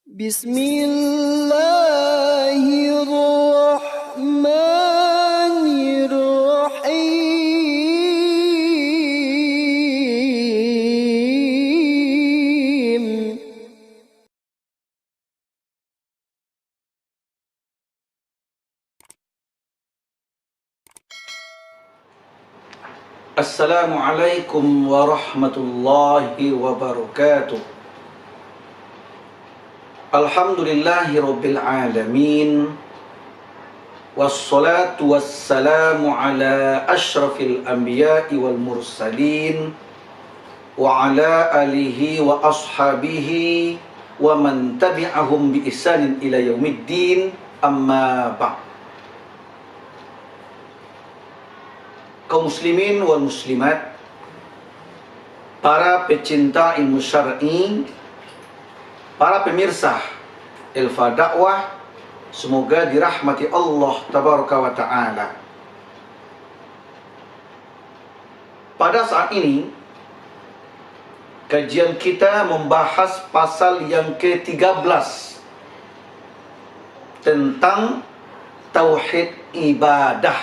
Bismillahirrahmanirrahim. Assalamualaikum warahmatullahi wabarakatuh. Alhamdulillahi rabbil alamin. Wassalatu wassalamu ala ashrafil anbiya'i wal mursalin wa ala alihi wa ashabihi wa man tabi'ahum bi ihsanin ila yaumiddin, amma ba'd. Kaum muslimin wal muslimat, para pecinta ilmu syar'i, para pemirsa Ilfa Dakwah, semoga dirahmati Allah tabaraka wa ta'ala. Pada saat ini kajian kita membahas pasal yang ke-13 tentang tauhid ibadah.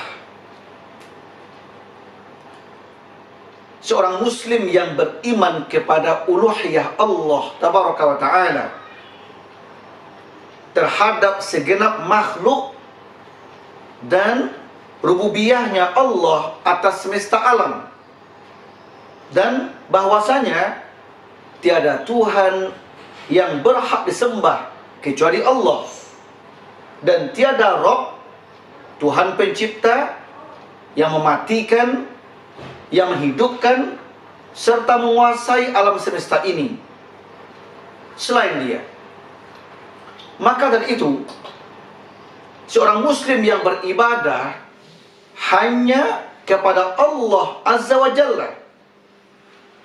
Seorang muslim yang beriman kepada uluhiyah Allah tabaraka wa ta'ala terhadap segenap makhluk dan rububiyahnya Allah atas semesta alam, dan bahwasanya tiada Tuhan yang berhak disembah kecuali Allah, dan tiada Rabb, Tuhan pencipta yang mematikan, yang menghidupkan serta menguasai alam semesta ini selain Dia. Maka dari itu, seorang muslim yang beribadah hanya kepada Allah Azza wa Jalla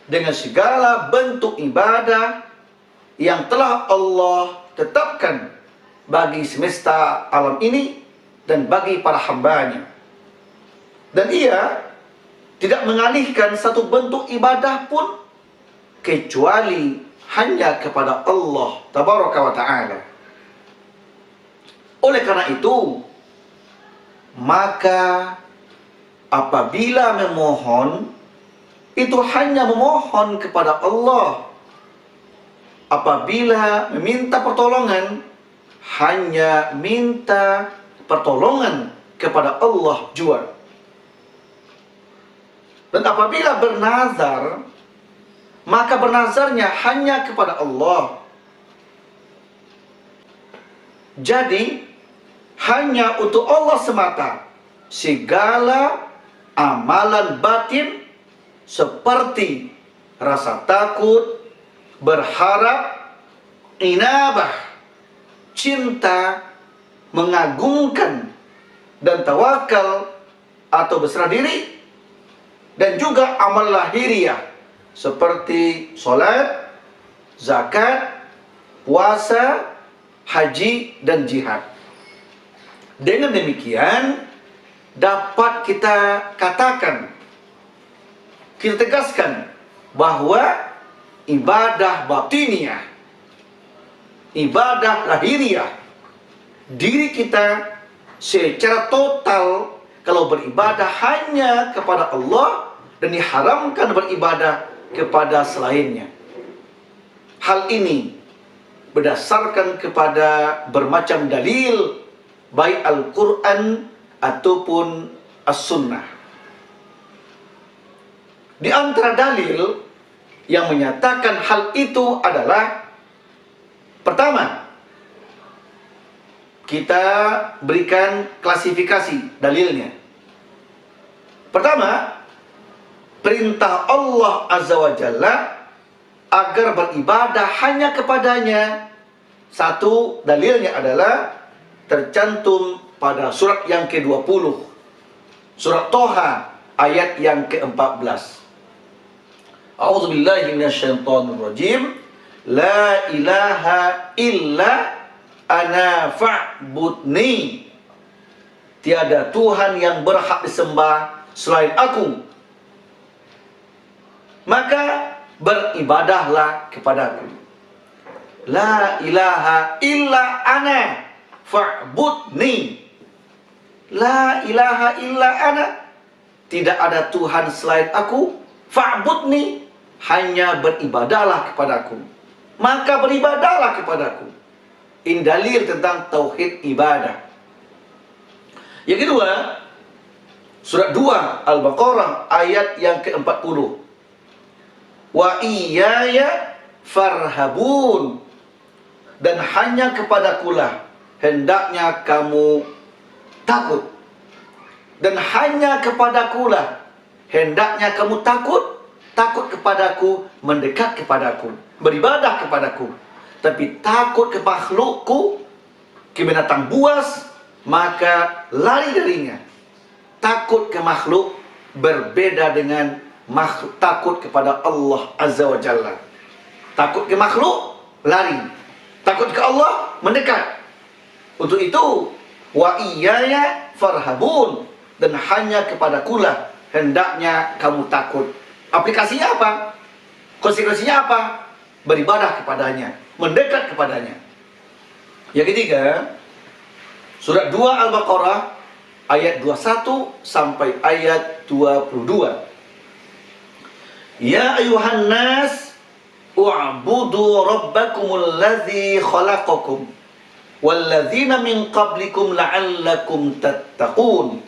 dengan segala bentuk ibadah yang telah Allah tetapkan bagi semesta alam ini dan bagi para hambanya. Dan ia tidak mengalihkan satu bentuk ibadah pun kecuali hanya kepada Allah tabaraka wa ta'ala. Oleh karena itu, maka apabila memohon, itu hanya memohon kepada Allah. Apabila meminta pertolongan, hanya minta pertolongan kepada Allah jua. Dan apabila bernazar, maka bernazarnya hanya kepada Allah. Jadi hanya untuk Allah semata segala amalan batin seperti rasa takut, berharap, inabah, cinta, mengagungkan, dan tawakal atau berserah diri, dan juga amal lahiriah seperti solat, zakat, puasa, haji, dan jihad. Dengan demikian dapat kita katakan, kita tegaskan bahwa ibadah batiniah, ibadah lahiriah, diri kita secara total kalau beribadah hanya kepada Allah dan diharamkan beribadah kepada selainnya. Hal ini berdasarkan kepada bermacam dalil, baik Al-Quran ataupun As-Sunnah. Di antara dalil yang menyatakan hal itu adalah, pertama, kita berikan klasifikasi dalilnya. Pertama, perintah Allah Azza wa Jalla agar beribadah hanya kepadanya. Satu dalilnya adalah tercantum pada surat yang ke-20, surat Toha ayat yang ke-14. A'udzubillahi minasyaitonirrajim. La ilaha illa ana fa'budni. Tiada Tuhan yang berhak disembah selain aku, maka beribadahlah kepadaku. La ilaha illa ana fa'budni. La ilaha illa ana. Tidak ada Tuhan selain aku. Fa'budni. Hanya beribadahlah kepadaku. Maka beribadahlah kepadaku. Ini dalil tentang tauhid ibadah. Yang kedua, surat 2 Al-Baqarah ayat yang ke-40. Wa iyaya farhabun. Dan hanya kepadakulah hendaknya kamu takut. Dan hanya kepadakulah hendaknya kamu takut. Takut kepadaku, mendekat kepadaku, beribadah kepadaku. Tapi takut ke makhlukku, ke binatang buas, maka lari darinya. Takut ke makhluk berbeda dengan takut kepada Allah Azza wa Jalla. Takut ke makhluk, lari. Takut ke Allah, mendekat. Untuk itu, wa iyaya farhabun. Dan hanya kepadakulah hendaknya kamu takut. Aplikasinya apa? Konsekuensinya apa? Beribadah kepadanya, mendekat kepadanya. Yang ketiga, surat 2 Al-Baqarah ayat 21 sampai ayat 22. Ya ayuhan nas u'budu rabbakumul ladzi khalaqakum walladzina min qablikum la'allakum tattaqun.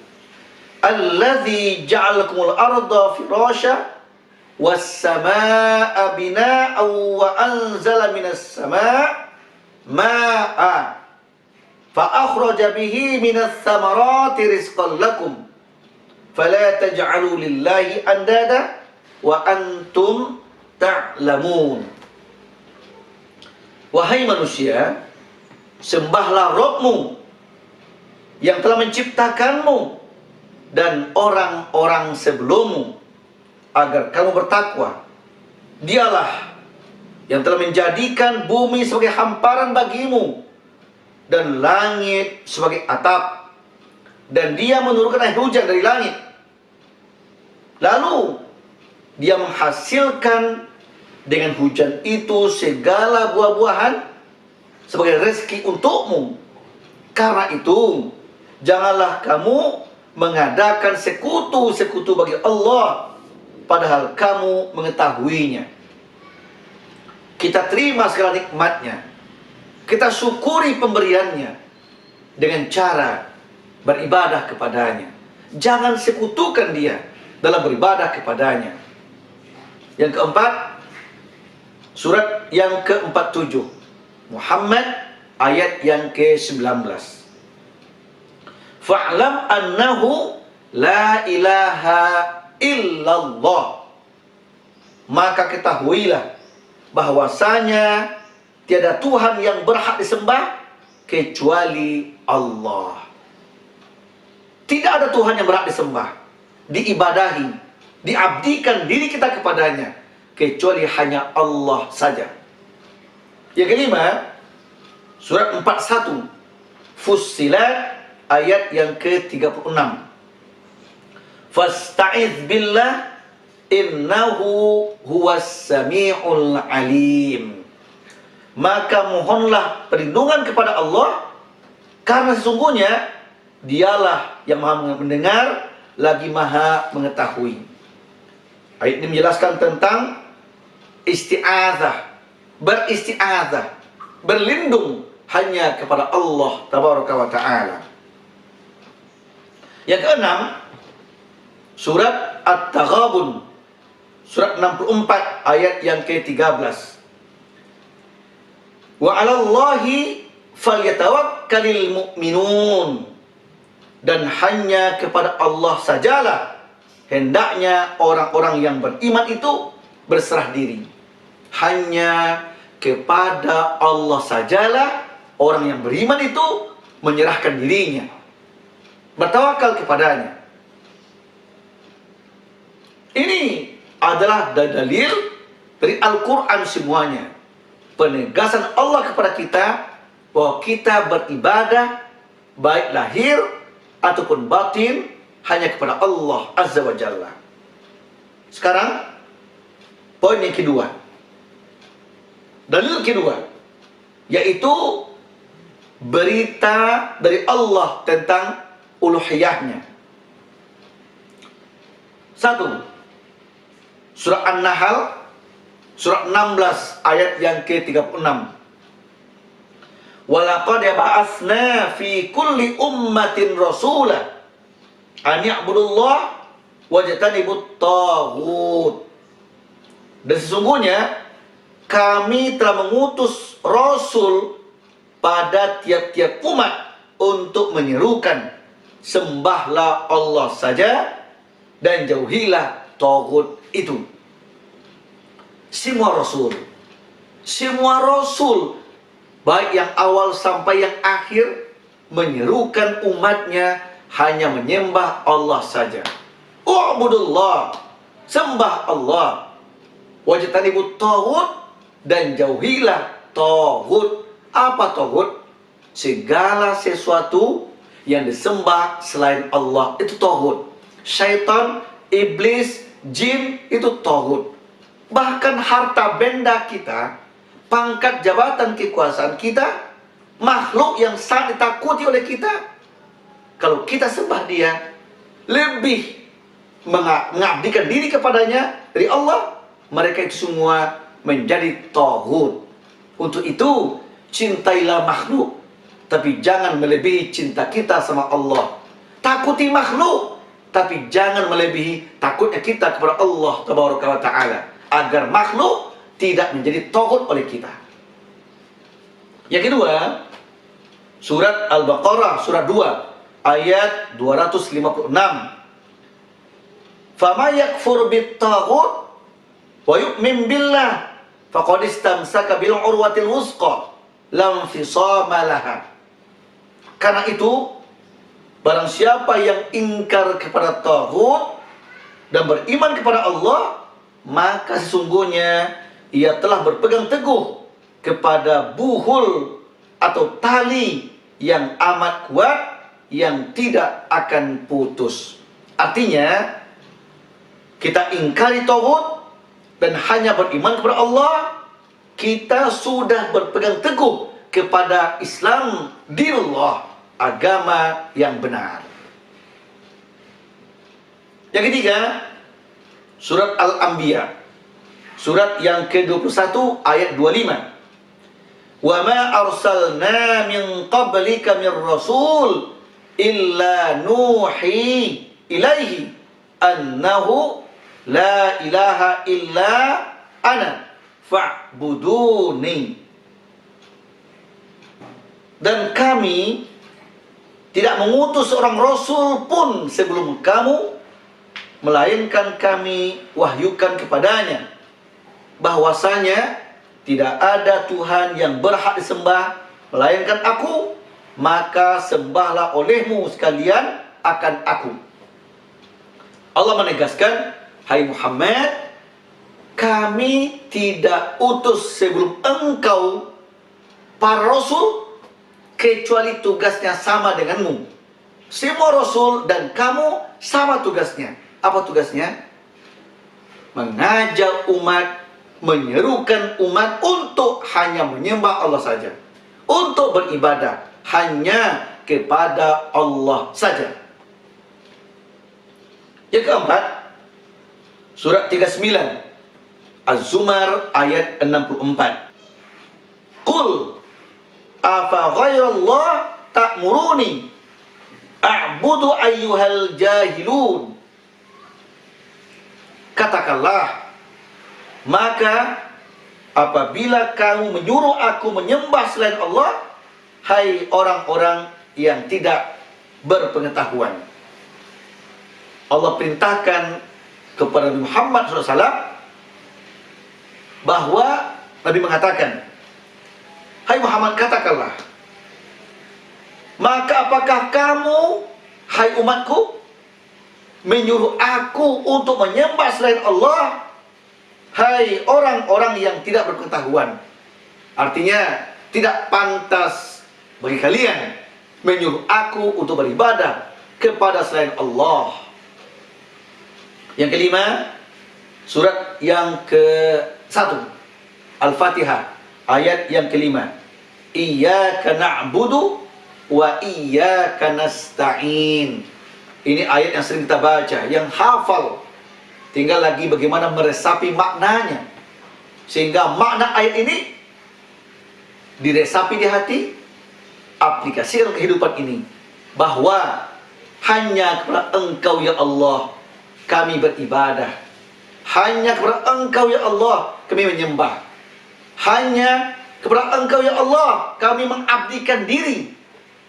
Alladzi ja'alakumul arda firasya was-samaa'a binaa'an wa anzala minas samaa'i maa'a fa akhraja bihi minas thamarati rizqan lakum fala taj'alu lillahi andada wa antum ta'lamun. Wahai manusia, sembahlah Rabbmu yang telah menciptakanmu dan orang-orang sebelummu agar kamu bertakwa. Dialah yang telah menjadikan bumi sebagai hamparan bagimu dan langit sebagai atap, dan dia menurunkan air hujan dari langit. Lalu dia menghasilkan dengan hujan itu segala buah-buahan sebagai rezeki untukmu. Karena itu, janganlah kamu mengadakan sekutu-sekutu bagi Allah, padahal kamu mengetahuinya. Kita terima segala nikmatnya, kita syukuri pemberiannya dengan cara beribadah kepadanya. Jangan sekutukan dia dalam beribadah kepadanya. Yang keempat, surat yang ke-47 Muhammad ayat yang ke-19. Fa'lam annahu la ilaha illallah. Maka ketahuilah bahwasanya tiada Tuhan yang berhak disembah kecuali Allah. Tidak ada Tuhan yang berhak disembah, diibadahi, diabdikan diri kita kepadanya kecuali hanya Allah saja. Yang kelima, surat 41 Fussilat ayat yang ke-36. Fasta'iz billah innahu huwas sami'ul alim. Maka mohonlah perlindungan kepada Allah, karena sesungguhnya dialah yang maha mendengar lagi maha mengetahui. Ayat ini menjelaskan tentang isti'adzah, beristi'adzah, berlindung hanya kepada Allah tabaraka wa ta'ala. Yang keenam, surat At-Taghabun, surat 64 ayat yang ke-13. Wa 'alallahi falyatawakkalul mu'minun. Dan hanya kepada Allah sajalah hendaknya orang-orang yang beriman itu berserah diri. Hanya kepada Allah sajalah orang yang beriman itu menyerahkan dirinya, bertawakal kepadanya. Ini adalah dalil dari Al-Quran semuanya. Penegasan Allah kepada kita bahwa kita beribadah baik lahir ataupun batin hanya kepada Allah Azza wa Jalla. Sekarang poin yang kedua, dalil kedua yaitu berita dari Allah tentang uluhiyahnya. Satu, surah An-Nahl, surah 16 ayat yang ke-36. Walaqad ba'atsna fi kulli ummatin rasula an ya'budullah wajtanibut taghut. Dan sesungguhnya kami telah mengutus rasul pada tiap-tiap umat untuk menyerukan sembahlah Allah saja dan jauhilah taghut itu. Semua rasul baik yang awal sampai yang akhir menyerukan umatnya hanya menyembah Allah saja. U'budullah, sembah Allah. Wajtanibut taghut, dan jauhilah taghut. Apa taghut? Segala sesuatu yang disembah selain Allah itu taghut. Syaitan, iblis, jin itu taghut. Bahkan harta benda kita, pangkat jabatan kekuasaan kita, makhluk yang sangat ditakuti oleh kita, kalau kita sembah dia, lebih mengabdikan diri kepadanya dari Allah, mereka itu semua menjadi taghut. Untuk itu, cintailah makhluk, tapi jangan melebihi cinta kita sama Allah. Takuti makhluk, tapi jangan melebihi takutnya kita kepada Allah Tabaraka wa Ta'ala, agar makhluk tidak menjadi taghut oleh kita. Yang kedua, surat Al-Baqarah, surat 2, ayat 256. Fama yakfur bit-taghut wa yu'min billah faqad istamsaka bil urwatil wusqa lam fisama laha. Karena itu, barang siapa yang ingkar kepada taghut dan beriman kepada Allah, maka sesungguhnya ia telah berpegang teguh kepada buhul atau tali yang amat kuat yang tidak akan putus. Artinya, kita ingkari taghut dan hanya beriman kepada Allah, kita sudah berpegang teguh kepada Islam, dinullah, agama yang benar. Yang ketiga, surat Al-Anbiya, surat yang ke-21 ayat 25. Wa ma arsalna min qablika min rasul illa nuhi ilaihi annahu la ilaha illa ana fa'buduni. Dan kami tidak mengutus seorang rasul pun sebelum kamu, melainkan kami wahyukan kepadanya bahwasanya tidak ada Tuhan yang berhak disembah melainkan aku, maka sembahlah olehmu sekalian akan aku. Allah menegaskan, hai Muhammad, kami tidak utus sebelum engkau para rasul kecuali tugasnya sama denganmu. Semua rasul dan kamu sama tugasnya. Apa tugasnya? Mengajak umat, menyerukan umat untuk hanya menyembah Allah saja, untuk beribadah hanya kepada Allah saja. Yang keempat, surat 39 Az-Zumar ayat 64. Qul afa ghairallah ta'muruni a'budu ayyuhal jahilun. Katakanlah, maka apabila kamu menyuruh aku menyembah selain Allah, hai orang-orang yang tidak berpengetahuan. Allah perintahkan kepada Nabi Muhammad SAW bahwa Nabi mengatakan, hai Muhammad, katakanlah, maka apakah kamu, hai umatku, menyuruh aku untuk menyembah selain Allah, hai orang-orang yang tidak berpengetahuan. Artinya, tidak pantas bagi kalian menyuruh aku untuk beribadah kepada selain Allah. Yang kelima, surat yang ke-1 Al-Fatihah ayat yang kelima. Iyyaka na'budu wa iyyaka nasta'in. Ini ayat yang sering kita baca, yang hafal. Tinggal lagi bagaimana meresapi maknanya. Sehingga makna ayat ini diresapi di hati, aplikasikan kehidupan ini. Bahwa hanya kepada Engkau ya Allah kami beribadah. Hanya kepada Engkau ya Allah kami menyembah. Hanya kepada Engkau ya Allah kami mengabdikan diri.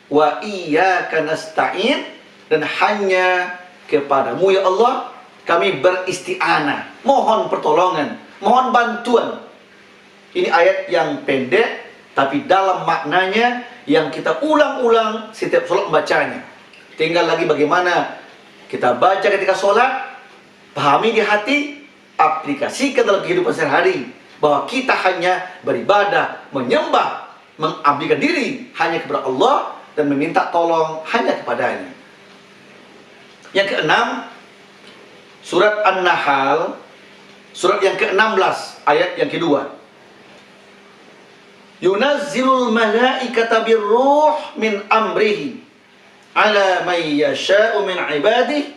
Wa iyyaka nasta'in, dan hanya kepadamu ya Allah kami beristi'anah, mohon pertolongan, mohon bantuan. Ini ayat yang pendek tapi dalam maknanya yang kita ulang-ulang setiap sholat membacanya. Tinggal lagi bagaimana kita baca ketika sholat, pahami di hati, aplikasikan dalam kehidupan sehari-hari, bahwa kita hanya beribadah, menyembah, mengabdikan diri hanya kepada Allah dan meminta tolong hanya kepadanya. Yang keenam, surat An-Nahl, surat yang ke-16, ayat yang kedua. Yunazzilul malaikata birruh min amrihi ala may yasha'u min ibadihi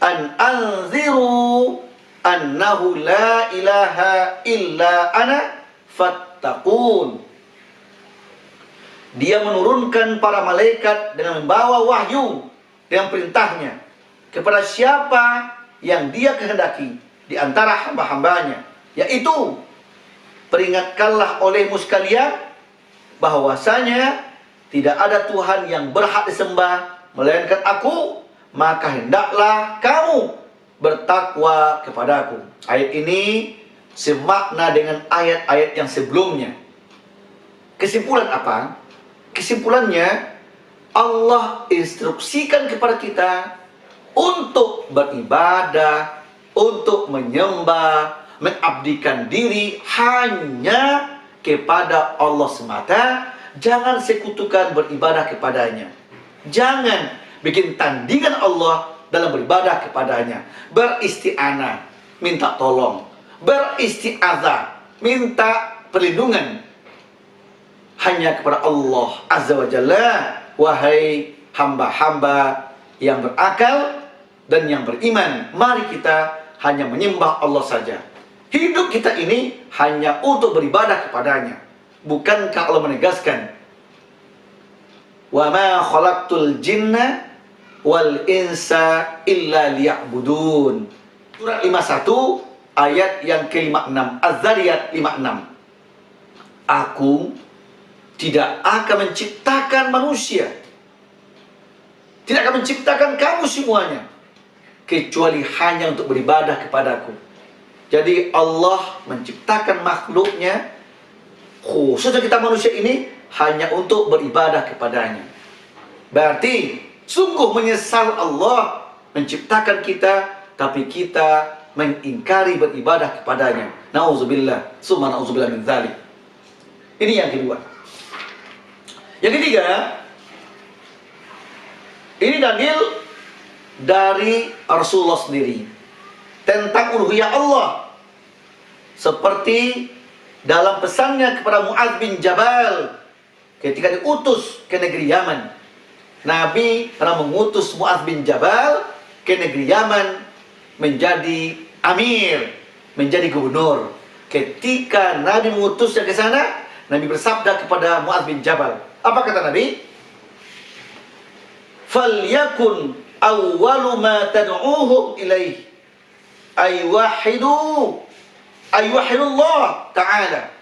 an anziru annahu la ilaha illa ana fattaqun. Dia menurunkan para malaikat dengan membawa wahyu dengan perintahnya kepada siapa yang dia kehendaki di antara hamba-hambanya, yaitu peringatkanlah olehmu sekalian bahwasanya tidak ada Tuhan yang berhak disembah melainkan aku, maka hendaklah kamu bertakwa kepadaku. Ayat ini semakna dengan ayat-ayat yang sebelumnya. Kesimpulan apa? Kesimpulannya, Allah instruksikan kepada kita untuk beribadah, untuk menyembah, mengabdikan diri hanya kepada Allah semata. Jangan sekutukan beribadah kepadanya. Jangan bikin tandingan Allah dalam beribadah kepadanya. Beristi'anah, minta tolong. Beristi'adzah, minta perlindungan hanya kepada Allah Azza wa Jalla. Wahai hamba-hamba yang berakal dan yang beriman, mari kita hanya menyembah Allah saja. Hidup kita ini hanya untuk beribadah kepadanya. Bukankah Allah menegaskan, wa ma khalaqtul jinna wal insa illa liya'budun. Surat 51 ayat yang ke-56, Az-Zariyat 56. Aku tidak akan menciptakan manusia, tidak akan menciptakan kamu semuanya kecuali hanya untuk beribadah kepadaku. Jadi Allah menciptakan makhluknya, khususnya kita manusia ini, hanya untuk beribadah kepadanya. Berarti sungguh menyesal Allah menciptakan kita, tapi kita mengingkari beribadah kepadanya. Nauzubillah, summa nauzubillah min dzalik. Ini yang kedua. Yang ketiga, ini dalil dari Rasulullah sendiri tentang uluhiyah Allah, seperti dalam pesannya kepada Mu'adz bin Jabal ketika diutus ke negeri Yaman. Nabi pernah mengutus Mu'adz bin Jabal ke negeri Yaman menjadi amir, menjadi gubernur. Ketika Nabi mengutusnya ke sana, Nabi bersabda kepada Mu'adz bin Jabal, apa kata Nabi? Falyakun awwalu ma tad'uhum ilaih ayyuhidullah ta'ala.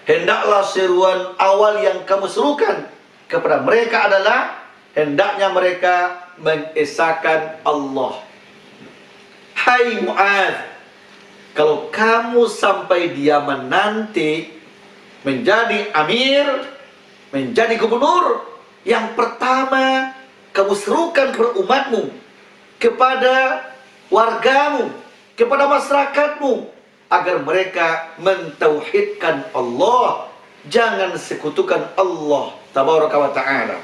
Hendaklah seruan awal yang kamu serukan kepada mereka adalah hendaknya mereka mengesahkan Allah. Hai Mu'adz, kalau kamu sampai di Yaman nanti menjadi amir, menjadi gubernur, yang pertama kamu serukan kepada umatmu, kepada wargamu, kepada masyarakatmu, agar mereka mentauhidkan Allah, jangan sekutukan Allah tabaraka wa ta'ala.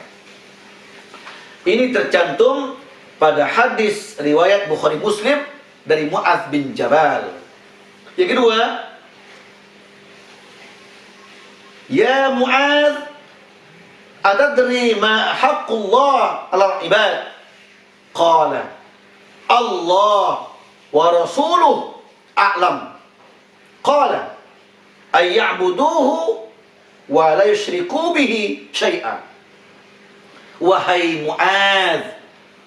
Ini tercantum pada hadis riwayat Bukhari Muslim dari Mu'adz bin Jabal. Yang kedua, Ya Mu'adz, atadri ma haqqullah 'alal ibad? Qala, Allah wa rasuluhu a'lam. Qala, ay ya'buduhu wa la yusyriku bihi syai'a. Wahai Mu'adz,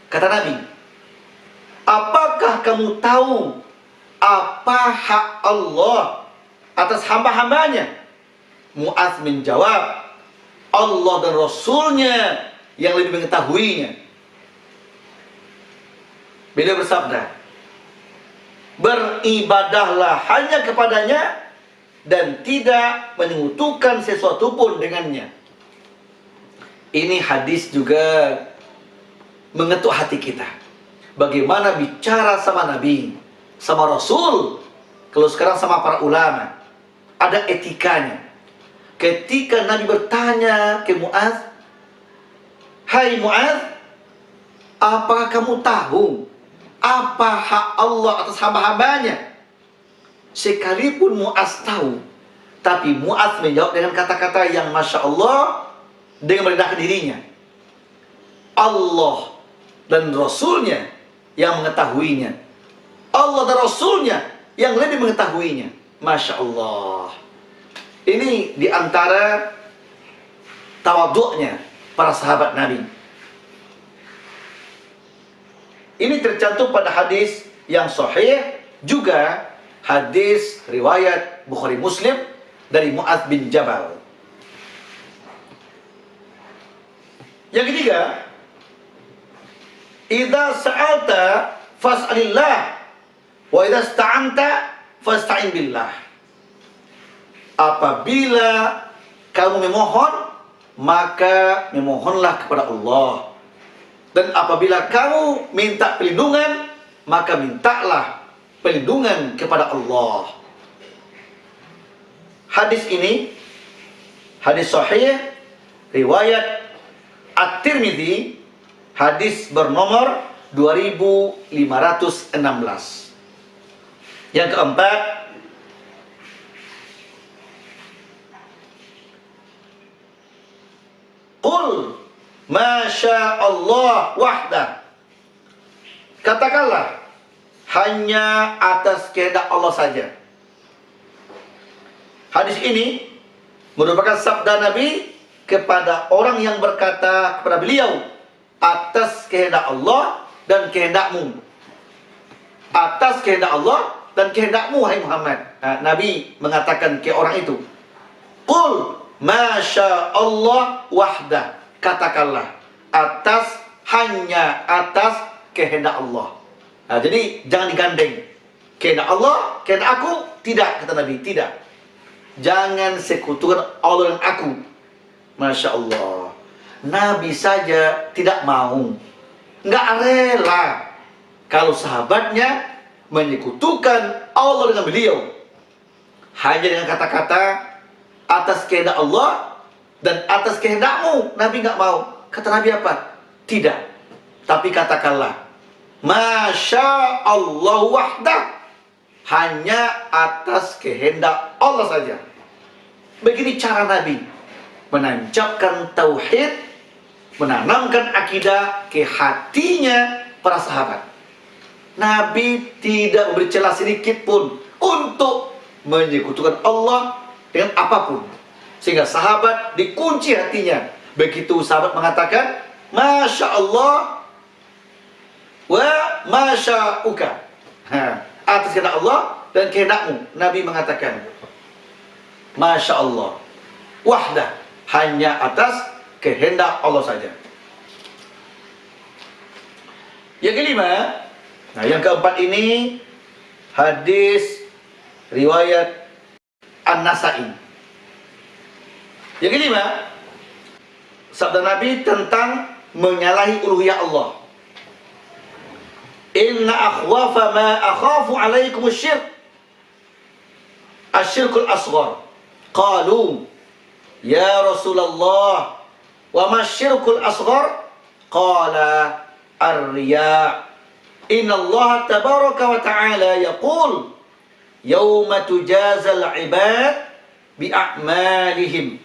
kata Nabi, apakah kamu tahu apa hak Allah atas hamba-hambanya? Mu'adz menjawab, Allah dan Rasulnya yang lebih mengetahuinya. Beliau bersabda, beribadahlah hanya kepadanya dan tidak menyekutukan sesuatu pun dengannya. Ini hadis juga mengetuk hati kita. Bagaimana bicara sama Nabi, sama Rasul, kalau sekarang sama para ulama, ada etikanya. Ketika Nabi bertanya ke Mu'adz, hai Mu'adz, apakah kamu tahu apa hak Allah atas hamba-hambanya? Sekalipun Mu'adz tahu, tapi Mu'adz menjawab dengan kata-kata yang Masya Allah, dengan merendahkan dirinya. Allah dan Rasulnya yang mengetahuinya. Allah dan Rasulnya yang lebih mengetahuinya. Masya Allah. Ini diantara tawaduknya para sahabat Nabi. Ini tercantum pada hadis yang sahih, juga hadis riwayat Bukhari Muslim dari Mu'adz bin Jabal. Yang ketiga, idza sa'alta fas'alillah wa idza ista'anta fasta'in billah. Apabila kamu memohon, maka memohonlah kepada Allah. Dan apabila kamu minta perlindungan, maka mintalah perlindungan kepada Allah. Hadis ini, hadis sahih, riwayat At-Tirmidzi, hadis bernomor 2516. Yang keempat, qul masya Allah wahdah. Katakanlah, hanya atas kehendak Allah saja. Hadis ini merupakan sabda Nabi kepada orang yang berkata kepada beliau, atas kehendak Allah dan kehendakmu. Atas kehendak Allah dan kehendakmu, wahai Muhammad. Nabi mengatakan ke orang itu, qul masya Allah wahdah. Katakanlah, hanya atas kehendak Allah. Jadi jangan digandeng. Kehendak Allah, kehendak aku, tidak, kata Nabi, tidak. Jangan sekutukan Allah dan aku. Masya Allah. Nabi saja tidak mau, nggak rela kalau sahabatnya menyekutukan Allah dengan beliau. Hanya dengan kata-kata atas kehendak Allah dan atas kehendakmu, Nabi nggak mau. Kata Nabi apa? Tidak. Tapi katakanlah, masya Allah wahdah, hanya atas kehendak Allah saja. Begini cara Nabi menancapkan tauhid, menanamkan akidah ke hatinya para sahabat. Nabi tidak memberi celah sedikit pun untuk menyekutukan Allah dengan apapun, sehingga sahabat dikunci hatinya. Begitu sahabat mengatakan masya Allah wa masya'uka, atas kehendak Allah dan kehendakmu, Nabi mengatakan masya Allah wahdah, hanya atas kehendak Allah saja. Yang kelima, yang keempat ini hadis riwayat An-Nasa'i. Yang kelima, sabda Nabi tentang menyalahi uluhiyah Allah. Inna akhwafa ma akhafu alaikum syirk, asyirkul asghar. Qalu ya Rasulullah, wa ma syirkul asghar? Qala ar-riya. Inna Allah tabaraka wa ta'ala yaqul yawma tujazal ibad bi'a'malihim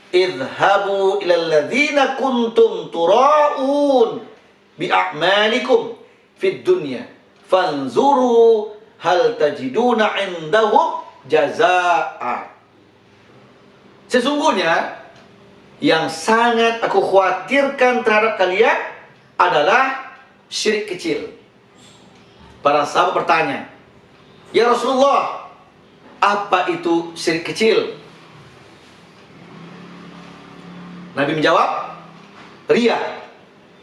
idhabu ilal ladzina kuntum tura'un bi'a'malikum fid dunya fanzuru hal tajiduna indahum jazaa'a. Sesungguhnya yang sangat aku khawatirkan terhadap kalian adalah syirik kecil. Para sahabat bertanya, "Ya Rasulullah, apa itu syirik kecil?" Nabi menjawab, "Riya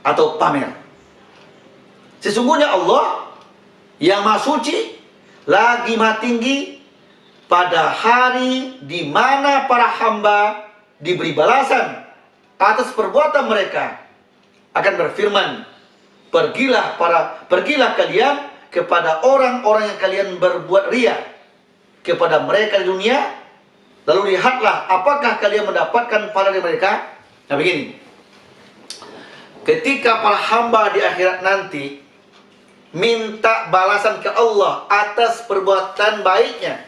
atau pamer." Sesungguhnya Allah yang Maha Suci lagi Maha Tinggi pada hari di mana para hamba diberi balasan atas perbuatan mereka akan berfirman, pergilah kalian kepada orang-orang yang kalian berbuat riya kepada mereka di dunia, lalu lihatlah apakah kalian mendapatkan pahala dari mereka. Nah begini, ketika para hamba di akhirat nanti minta balasan ke Allah atas perbuatan baiknya,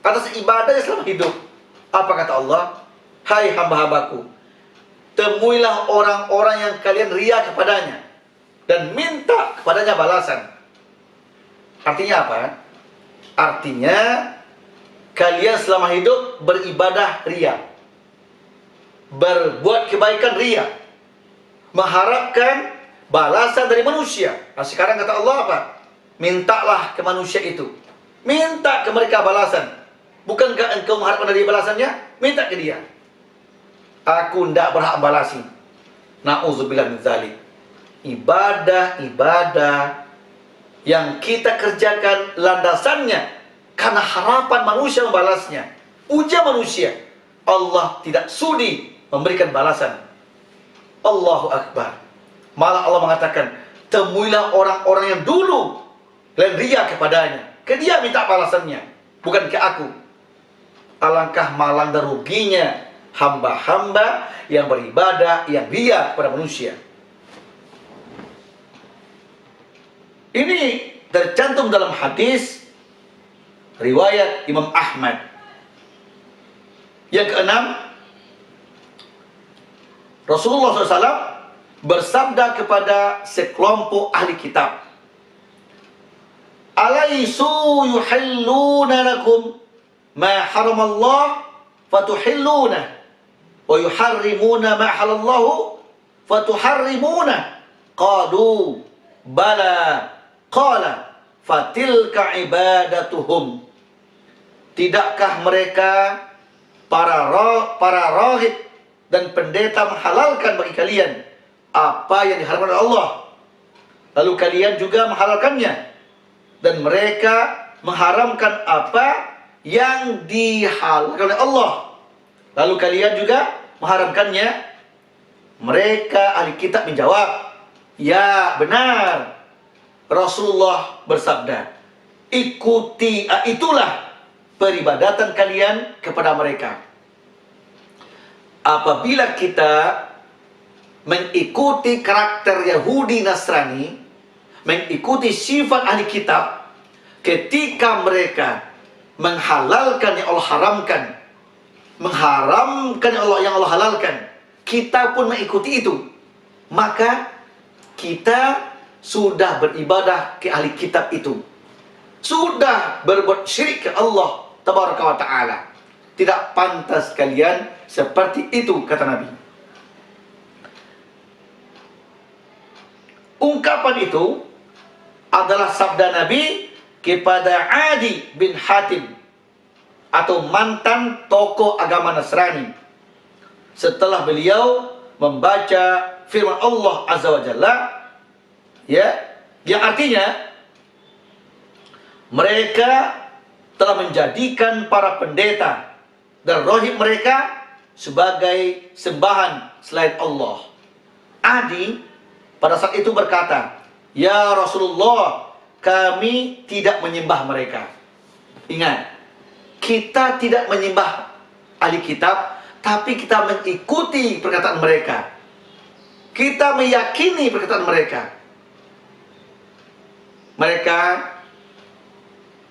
atas ibadahnya selama hidup, apa kata Allah? Hai hamba-hambaku, temuilah orang-orang yang kalian riya kepadanya dan minta kepadanya balasan. Artinya apa? Artinya kalian selama hidup beribadah riya, berbuat kebaikan riya, mengharapkan balasan dari manusia. Nah sekarang kata Allah apa? Mintalah ke manusia itu, minta ke mereka balasan. Bukankah engkau mengharapkan dari balasannya? Minta ke dia. Aku tidak berhak balasi. Na'udzubillah min dzalik. Ibadah-ibadah yang kita kerjakan landasannya karena harapan manusia membalasnya, ujian manusia, Allah tidak sudi memberikan balasan. Allahu Akbar. Malah Allah mengatakan, temuilah orang-orang yang dulu kalian riya kepadanya, ke dia minta balasannya, bukan ke aku. Alangkah malang dan ruginya hamba-hamba yang beribadah, yang riya kepada manusia. Ini tercantum dalam hadis riwayat Imam Ahmad. Yang keenam, Rasulullah SAW bersabda kepada sekelompok ahli kitab, "Alaisu yuhilluna lakum ma haramallah fatuhilluna wa yuharrimuna ma halallahu fatuharrimuna." Qalu bala. Qala fatilka ibadatuhum. Tidakkah mereka para rahib dan pendeta menghalalkan bagi kalian apa yang diharamkan oleh Allah, lalu kalian juga menghalalkannya, dan mereka mengharamkan apa yang dihalalkan oleh Allah, lalu kalian juga mengharamkannya. Mereka ahli kitab menjawab, "Ya benar." Rasulullah bersabda, itulah peribadatan kalian kepada mereka. Apabila kita mengikuti karakter Yahudi Nasrani, mengikuti sifat ahli kitab, ketika mereka menghalalkan yang Allah haramkan, mengharamkan yang Allah halalkan, kita pun mengikuti itu, maka kita sudah beribadah ke ahli kitab itu, sudah berbuat syirik ke Allah Tabaraka wa Ta'ala. Tidak pantas kalian seperti itu, kata Nabi. Ungkapan itu adalah sabda Nabi kepada Adi bin Hatim, atau mantan tokoh agama Nasrani, setelah beliau membaca firman Allah Azza wa Jalla, ya, yang artinya mereka telah menjadikan para pendeta dan rohib mereka sebagai sembahan selain Allah. Adi pada saat itu berkata, "Ya Rasulullah, kami tidak menyembah mereka." Ingat, kita tidak menyembah ahli kitab, tapi kita mengikuti perkataan mereka. Kita meyakini perkataan mereka. Mereka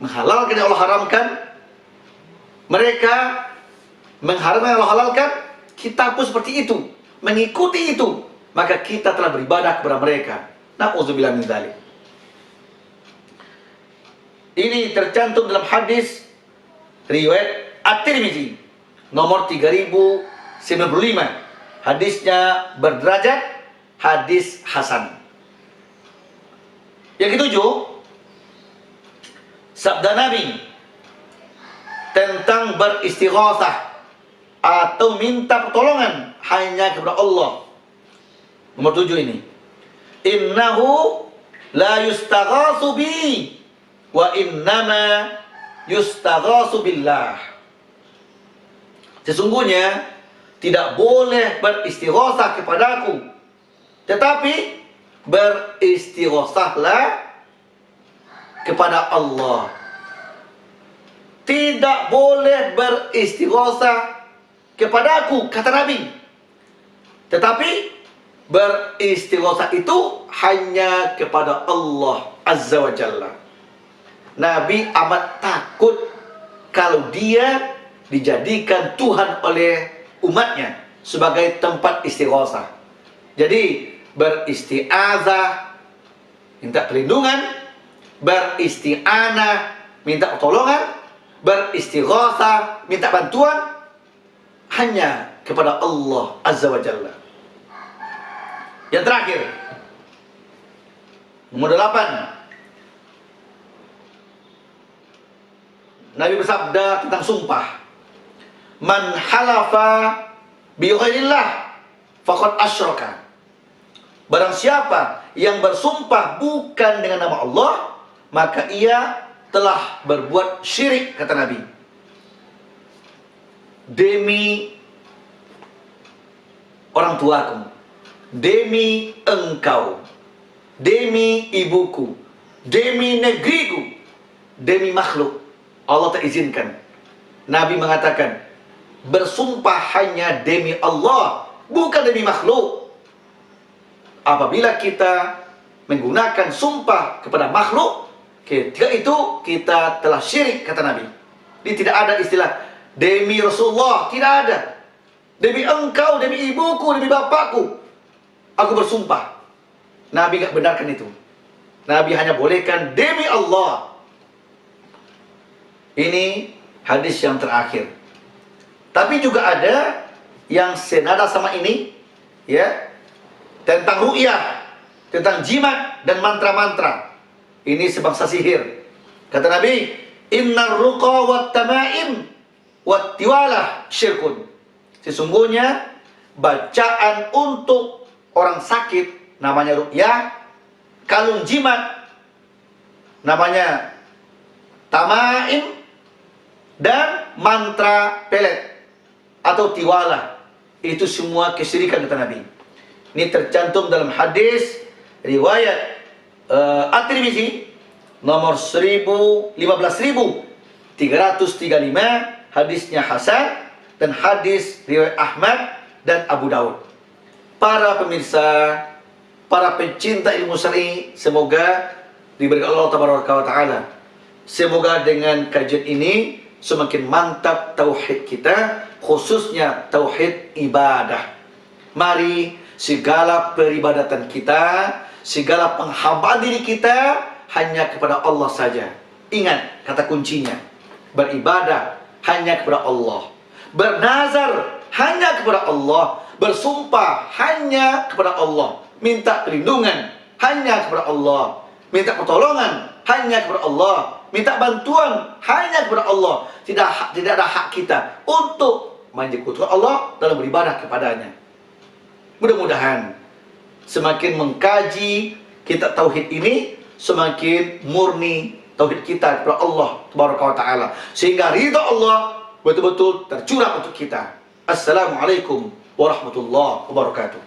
menghalalkan yang Allah haramkan, mereka mengharamkan yang Allah halalkan, kita pun seperti itu, mengikuti itu, maka kita telah beribadah kepada mereka. Na'udzubillah min dzalik. Ini tercantum dalam hadis riwayat At-Tirmizi nomor 3095. Hadisnya berderajat hadis hasan. Yang ketujuh, sabda Nabi tentang beristighatsah atau minta pertolongan hanya kepada Allah. Nomor 7 ini. Innahu la yustaghatsu bi wa innama yustaghatsu billah. Sesungguhnya tidak boleh beristighatsah kepadaku, tetapi beristighatsahlah kepada Allah. Tidak boleh beristighatsah kepadaku, kata Nabi, tetapi beristighatsah itu hanya kepada Allah Azza wa Jalla. Nabi amat takut kalau dia dijadikan Tuhan oleh umatnya sebagai tempat istighatsah. Jadi beristi'adzah, minta perlindungan, beristi'anah, minta pertolongan, beristighatsah, minta bantuan hanya kepada Allah Azza wa Jalla. Yang terakhir, nomor 8, Nabi bersabda tentang sumpah. Man halafa bi ghairillah faqad asyraka. Barang siapa yang bersumpah bukan dengan nama Allah, maka ia telah berbuat syirik, kata Nabi. Demi orang tuaku, demi engkau, demi ibuku, demi negeriku, demi makhluk, Allah tak izinkan. Nabi mengatakan, bersumpah hanya demi Allah, bukan demi makhluk. Apabila kita menggunakan sumpah kepada makhluk, ketika itu kita telah syirik, kata Nabi. Ini tidak ada istilah demi Rasulullah, tidak ada. Demi engkau, demi ibuku, demi bapakku, aku bersumpah. Nabi tidak benarkan itu. Nabi hanya bolehkan demi Allah. Ini hadis yang terakhir. Tapi juga ada yang senada sama ini, ya, tentang ru'yah, tentang jimat dan mantra-mantra. Ini sebangsa sihir. Kata Nabi, innar ruqa wat tamaim wat tiwalah syirkun. Sesungguhnya bacaan untuk orang sakit namanya ru'yah, kalung jimat namanya tamaim, dan mantra pelet atau tiwalah, itu semua kesyirikan, kata Nabi. Ini tercantum dalam hadis riwayat At-Tirmizi nomor 15335, hadisnya hasan, dan hadis riwayat Ahmad dan Abu Daud. Para pemirsa, para pencinta ilmu syar'i, semoga diberikan Allah Taala. Semoga dengan kajian ini semakin mantap tauhid kita, khususnya tauhid ibadah. Mari segala peribadatan kita, segala penghambaan diri kita hanya kepada Allah saja. Ingat kata kuncinya, beribadah hanya kepada Allah, bernazar hanya kepada Allah, bersumpah hanya kepada Allah, minta perlindungan hanya kepada Allah, minta pertolongan hanya kepada Allah, minta bantuan hanya kepada Allah. Tidak ada hak kita untuk menyekutukan Allah dalam beribadah kepadanya. Mudah-mudahan semakin mengkaji kita tauhid ini, semakin murni tauhid kita kepada Allah Taala, sehingga ridha Allah betul-betul tercurah untuk kita. Assalamualaikum warahmatullahi wabarakatuh.